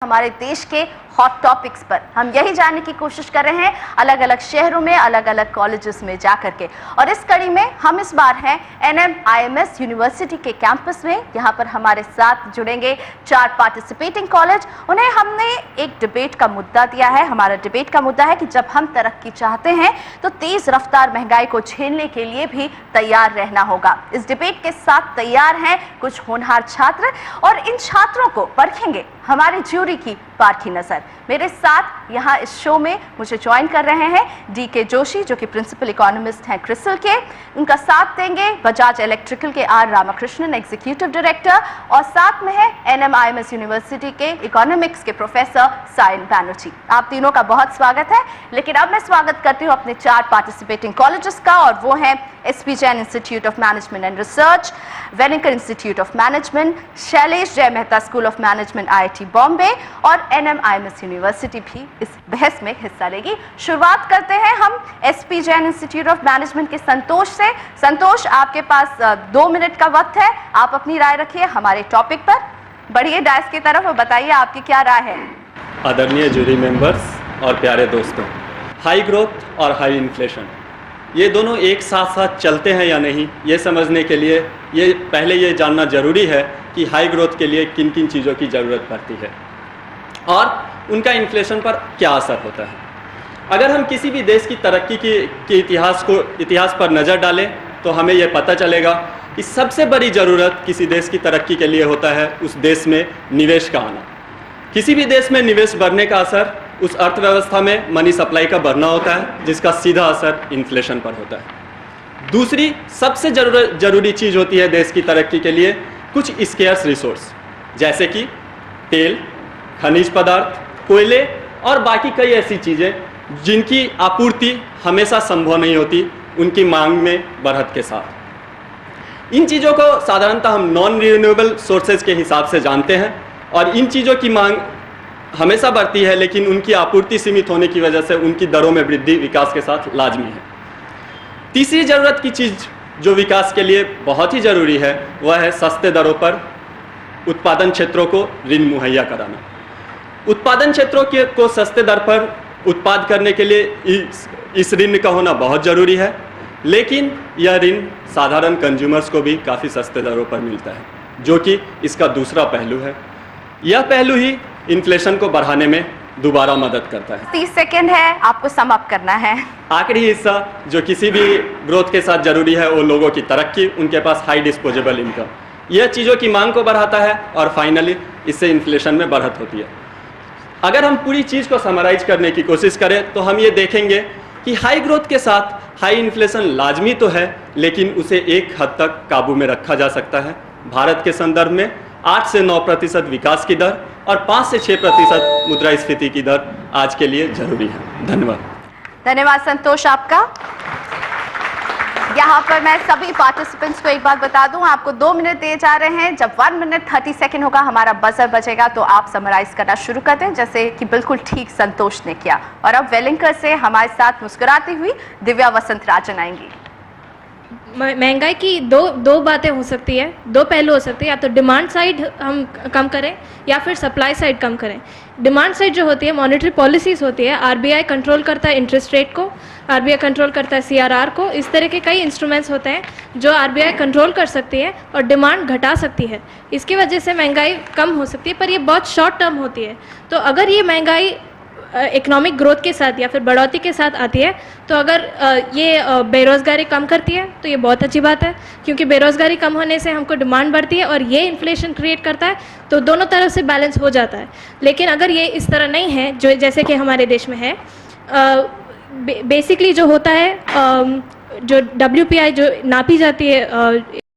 हमारे देश के हॉट टॉपिक्स पर हम यही जानने की कोशिश कर रहे हैं अलग अलग शहरों में अलग अलग कॉलेजेस में जाकर के। और इस कड़ी में हम इस बार हैं NMIMS यूनिवर्सिटी के कैंपस में। यहाँ पर हमारे साथ जुड़ेंगे 4 पार्टिसिपेटिंग कॉलेज। उन्हें हमने एक डिबेट का मुद्दा दिया है। हमारा डिबेट का मुद्दा है कि जब हम तरक्की चाहते हैं तो तेज रफ्तार महंगाई को झेलने के लिए भी तैयार रहना होगा। इस डिबेट के साथ तैयार हैं कुछ होनहार छात्र और इन छात्रों को परखेंगे हमारे ज्यूरी की पारखी नजर। मेरे साथ यहाँ इस शो में मुझे ज्वाइन कर रहे हैं DK जोशी जो कि प्रिंसिपल इकोनॉमिस्ट हैं क्रिसल के। उनका साथ देंगे बजाज इलेक्ट्रिकल के R रामाकृष्णन एग्जीक्यूटिव डायरेक्टर और साथ में है NMIMS यूनिवर्सिटी के इकोनॉमिक्स के प्रोफेसर सायन बैनर्जी। आप तीनों का बहुत स्वागत है। लेकिन अब मैं स्वागत करती हूँ अपने 4 पार्टिसिपेटिंग कॉलेजेस का और वो हैं SP Jain institute of management and research, Wellington institute of management, Shailesh Jay Mehta school of management IIT Bombay और NMIMS यूनिवर्सिटी भी इस बहस में हिस्सा लेगी। शुरुआत करते हैं हम SP Jain institute of management के संतोष से। संतोष, आपके पास 2 मिनट का वक्त है। आप अपनी राय रखिए हमारे टॉपिक पर। बढ़िए डायस की तरफ और बताइए आपकी क्या राय है। आदरणीय जूरी मेंबर्स और प्यारे दोस्तों, हाई ग्रोथ और हाई इन्फ्लेशन ये दोनों एक साथ साथ चलते हैं या नहीं, ये समझने के लिए पहले ये जानना जरूरी है कि हाई ग्रोथ के लिए किन किन चीज़ों की ज़रूरत पड़ती है और उनका इन्फ्लेशन पर क्या असर होता है। अगर हम किसी भी देश की तरक्की के इतिहास पर नज़र डालें तो हमें ये पता चलेगा कि सबसे बड़ी ज़रूरत किसी देश की तरक्की के लिए होता है उस देश में निवेश का आना। किसी भी देश में निवेश बढ़ने का असर उस अर्थव्यवस्था में मनी सप्लाई का बढ़ना होता है, जिसका सीधा असर इन्फ्लेशन पर होता है। दूसरी सबसे जरूरी चीज़ होती है देश की तरक्की के लिए कुछ स्केर्स रिसोर्स, जैसे कि तेल, खनिज पदार्थ, कोयले और बाकी कई ऐसी चीज़ें जिनकी आपूर्ति हमेशा संभव नहीं होती उनकी मांग में बढ़त के साथ। इन चीज़ों को साधारणतः हम नॉन रिन्यूएबल सोर्सेज के हिसाब से जानते हैं और इन चीज़ों की मांग हमेशा बढ़ती है, लेकिन उनकी आपूर्ति सीमित होने की वजह से उनकी दरों में वृद्धि विकास के साथ लाजमी है। तीसरी ज़रूरत की चीज़ जो विकास के लिए बहुत ही ज़रूरी है वह है सस्ते दरों पर उत्पादन क्षेत्रों को ऋण मुहैया कराना। उत्पादन क्षेत्रों को सस्ते दर पर उत्पाद करने के लिए इस ऋण का होना बहुत ज़रूरी है, लेकिन यह ऋण साधारण कंज्यूमर्स को भी काफ़ी सस्ते दरों पर मिलता है, जो कि इसका दूसरा पहलू है। यह पहलू ही इन्फ्लेशन को बढ़ाने में दोबारा मदद करता है। 30 सेकेंड है, आपको सम अप करना है। आखिरी हिस्सा जो किसी भी ग्रोथ के साथ जरूरी है वो लोगों की तरक्की, उनके पास हाई डिस्पोजेबल इनकम, यह चीज़ों की मांग को बढ़ाता है और फाइनली इससे इन्फ्लेशन में बढ़त होती है। अगर हम पूरी चीज़ को समराइज करने की कोशिश करें तो हम ये देखेंगे कि हाई ग्रोथ के साथ हाई इन्फ्लेशन लाजमी तो है, लेकिन उसे एक हद तक काबू में रखा जा सकता है। भारत के संदर्भ में 8 से 9% विकास की दर और 5 से 6% मुद्रास्फीति की दर आज के लिए जरूरी है। धन्यवाद। धन्यवाद संतोष आपका। यहाँ पर मैं सभी पार्टिसिपेंट्स को एक बात बता दूं, आपको 2 मिनट दिए जा रहे हैं। जब 1 मिनट 30 सेकेंड होगा हमारा बजर बजेगा तो आप समराइज करना शुरू कर दें, जैसे कि बिल्कुल ठीक संतोष ने किया। और अब वेलिंगटन से हमारे साथ मुस्कुराती हुई दिव्या वसंत राजन आएंगी। महंगाई की दो बातें हो सकती है, 2 पहलू हो सकते हैं। या तो डिमांड साइड हम कम करें या फिर सप्लाई साइड कम करें। डिमांड साइड जो होती है मॉनेटरी पॉलिसीज होती है, RBI कंट्रोल करता है इंटरेस्ट रेट को, RBI कंट्रोल करता है CRR को। इस तरह के कई इंस्ट्रूमेंट्स होते हैं जो RBI कंट्रोल कर सकती है और डिमांड घटा सकती है। इसकी वजह से महंगाई कम हो सकती है, पर ये बहुत शॉर्ट टर्म होती है। तो अगर ये महंगाई इकोनॉमिक ग्रोथ के साथ या फिर बढ़ोतरी के साथ आती है तो अगर ये बेरोज़गारी कम करती है तो ये बहुत अच्छी बात है, क्योंकि बेरोज़गारी कम होने से हमको डिमांड बढ़ती है और ये इन्फ्लेशन क्रिएट करता है, तो दोनों तरफ से बैलेंस हो जाता है। लेकिन अगर ये इस तरह नहीं है जो जैसे कि हमारे देश में है, बेसिकली जो होता है जो WPI जो नापी जाती है